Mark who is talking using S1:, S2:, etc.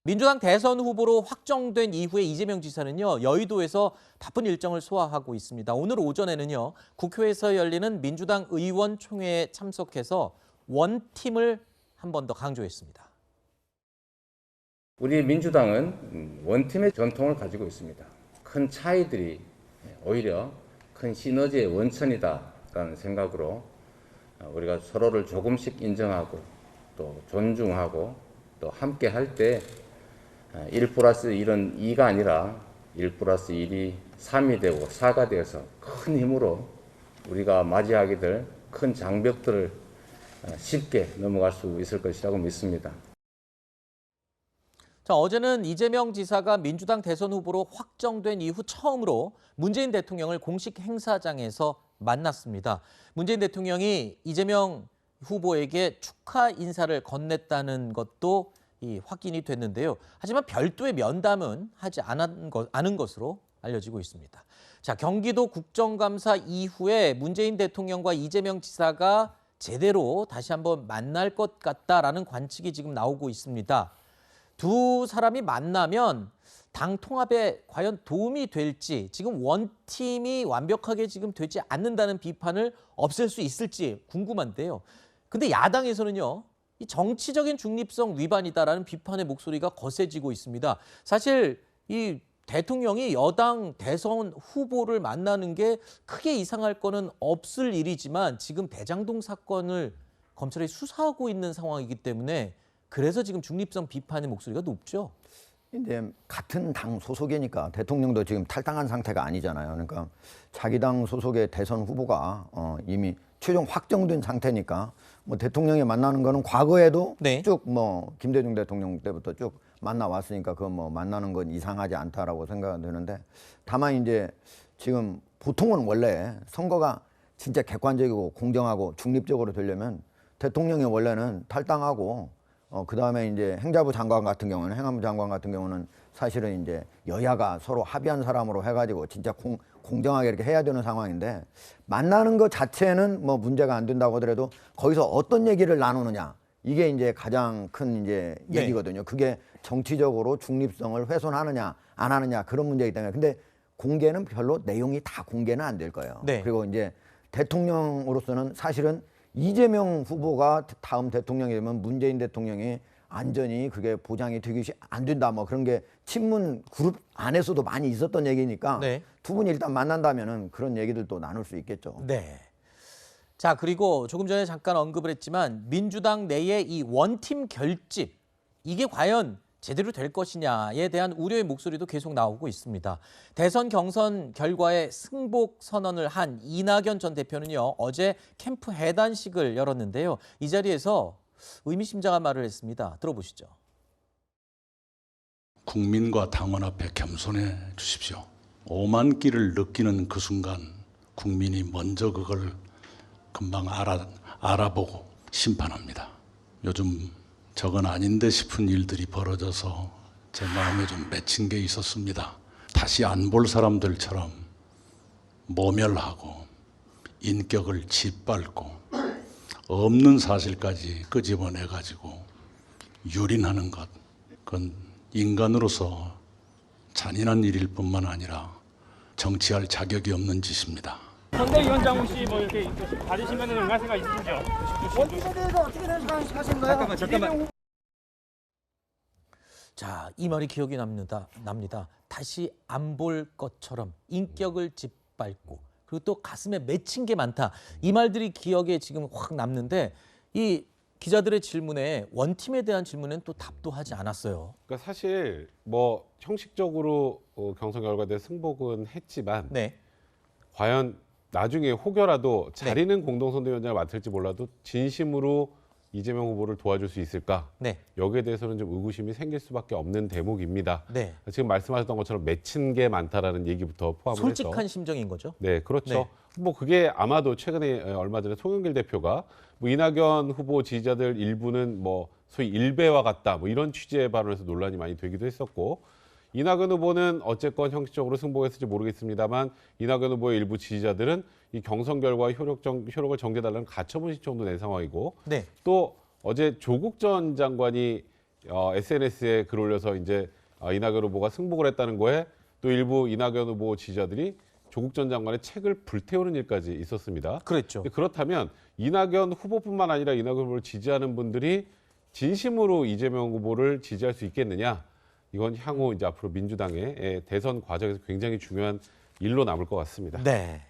S1: 민주당 대선 후보로 확정된 이후에 이재명 지사는요, 여의도에서 바쁜 일정을 소화하고 있습니다. 오늘 오전에는요, 국회에서 열리는 민주당 의원총회에 참석해서 원팀을 한 번 더 강조했습니다.
S2: 우리 민주당은 원팀의 전통을 가지고 있습니다. 큰 차이들이 오히려 큰 시너지의 원천이다라는 생각으로 우리가 서로를 조금씩 인정하고 또 존중하고 또 함께 할 때 1+1은 2가 아니라 1+1이 3이 되고 4가 되어서 큰 힘으로 우리가 맞이하게 될 큰 장벽들을 쉽게 넘어갈 수 있을 것이라고 믿습니다.
S1: 자, 어제는 이재명 지사가 민주당 대선 후보로 확정된 이후 처음으로 문재인 대통령을 공식 행사장에서 만났습니다. 문재인 대통령이 이재명 후보에게 축하 인사를 건넸다는 것도 확인이 됐는데요. 하지만 별도의 면담은 하지 않은 것으로 알려지고 있습니다. 자, 경기도 국정감사 이후에 문재인 대통령과 이재명 지사가 제대로 다시 한번 만날 것 같다라는 관측이 지금 나오고 있습니다. 두 사람이 만나면 당 통합에 과연 도움이 될지, 지금 원팀이 완벽하게 지금 되지 않는다는 비판을 없앨 수 있을지 궁금한데요. 근데 야당에서는요, 이 정치적인 중립성 위반이다라는 비판의 목소리가 거세지고 있습니다. 사실 이 대통령이 여당 대선 후보를 만나는 게 크게 이상할 거는 없을 일이지만 지금 대장동 사건을 검찰이 수사하고 있는 상황이기 때문에 그래서 지금 중립성 비판의 목소리가 높죠.
S3: 이제 같은 당 소속이니까 대통령도 지금 탈당한 상태가 아니잖아요. 그러니까 자기 당 소속의 대선 후보가 이미 최종 확정된 상태니까 뭐 대통령이 만나는 거는 과거에도
S1: 네.
S3: 쭉 뭐 김대중 대통령 때부터 쭉 만나 왔으니까 그 뭐 만나는 건 이상하지 않다라고 생각이 드는데, 다만 이제 지금 보통은 원래 선거가 진짜 객관적이고 공정하고 중립적으로 되려면 대통령이 원래는 탈당하고 그다음에 이제 행자부 장관 같은 경우는, 행안부 장관 같은 경우는 사실은 이제 여야가 서로 합의한 사람으로 해가지고 진짜 공정하게 이렇게 해야 되는 상황인데, 만나는 것 자체는 뭐 문제가 안 된다고 하더라도 거기서 어떤 얘기를 나누느냐, 이게 이제 가장 큰 이제
S1: 네.
S3: 얘기거든요. 그게 정치적으로 중립성을 훼손하느냐 안 하느냐 그런 문제이기 때문에. 근데 공개는 별로 내용이 다 공개는 안 될 거예요.
S1: 네.
S3: 그리고 이제 대통령으로서는 사실은 이재명 후보가 다음 대통령이 되면 문재인 대통령이 안전이 그게 보장이 되기 안 된다, 뭐 그런 게 친문 그룹 안에서도 많이 있었던 얘기니까
S1: 네.
S3: 두 분이 일단 만난다면은 그런 얘기들도 나눌 수 있겠죠.
S1: 네. 자, 그리고 조금 전에 잠깐 언급을 했지만 민주당 내의 이 원팀 결집, 이게 과연 제대로 될 것이냐에 대한 우려의 목소리도 계속 나오고 있습니다. 대선 경선 결과에 승복 선언을 한 이낙연 전 대표는요, 어제 캠프 해단식을 열었는데요. 이 자리에서 의미심장한 말을 했습니다. 들어보시죠.
S4: 국민과 당원 앞에 겸손해 주십시오. 오만기를 느끼는 그 순간 국민이 먼저 그걸 금방 알아보고 심판합니다. 요즘 저건 아닌데 싶은 일들이 벌어져서 제 마음에 좀 맺힌 게 있었습니다. 다시 안 볼 사람들처럼 모멸하고 인격을 짓밟고 없는 사실까지 끄집어내가지고 유린하는 것, 그건 인간으로서 잔인한 일일 뿐만 아니라 정치할 자격이 없는 짓입니다.
S5: 선대위원장 혹시 뭐 이렇게 받으시면 응할 생각 있으시죠?
S6: 원팀에 대해서 어떻게 생각하시는가요?
S5: 잠깐만.
S1: 자, 이 말이 기억이 납니다. 다시 안 볼 것처럼 인격을 짓밟고, 그리고 또 가슴에 맺힌 게 많다. 이 말들이 기억에 지금 확 남는데, 이 기자들의 질문에, 원팀에 대한 질문엔 또 답도 하지 않았어요.
S7: 그러니까 사실 뭐 형식적으로 경선 결과에 대해 승복은 했지만
S1: 네.
S7: 과연 나중에 혹여라도 자리는 공동선대위원장을 맡을지 몰라도 진심으로 이재명 후보를 도와줄 수 있을까?
S1: 네.
S7: 여기에 대해서는 좀 의구심이 생길 수밖에 없는 대목입니다.
S1: 네.
S7: 지금 말씀하셨던 것처럼 맺힌 게 많다라는 얘기부터 포함을 해서
S1: 솔직한 심정인 거죠.
S7: 네, 그렇죠.
S1: 네.
S7: 뭐 그게 아마도 최근에 얼마 전에 송영길 대표가 뭐 이낙연 후보 지지자들 일부는 뭐 소위 일베와 같다, 뭐 이런 취지의 발언에서 논란이 많이 되기도 했었고, 이낙연 후보는 어쨌건 형식적으로 승복했을지 모르겠습니다만 이낙연 후보의 일부 지지자들은 이 경선 결과 효력을 정지해달라는 가처분 신청도 낸 상황이고,
S1: 네.
S7: 또 어제 조국 전 장관이 SNS에 글 올려서 이제 이낙연 후보가 승복을 했다는 거에 또 일부 이낙연 후보 지지자들이 조국 전 장관의 책을 불태우는 일까지 있었습니다.
S1: 그랬죠.
S7: 그렇다면 이낙연 후보뿐만 아니라 이낙연 후보를 지지하는 분들이 진심으로 이재명 후보를 지지할 수 있겠느냐? 이건 향후 이제 앞으로 민주당의 대선 과정에서 굉장히 중요한 일로 남을 것 같습니다.
S1: 네.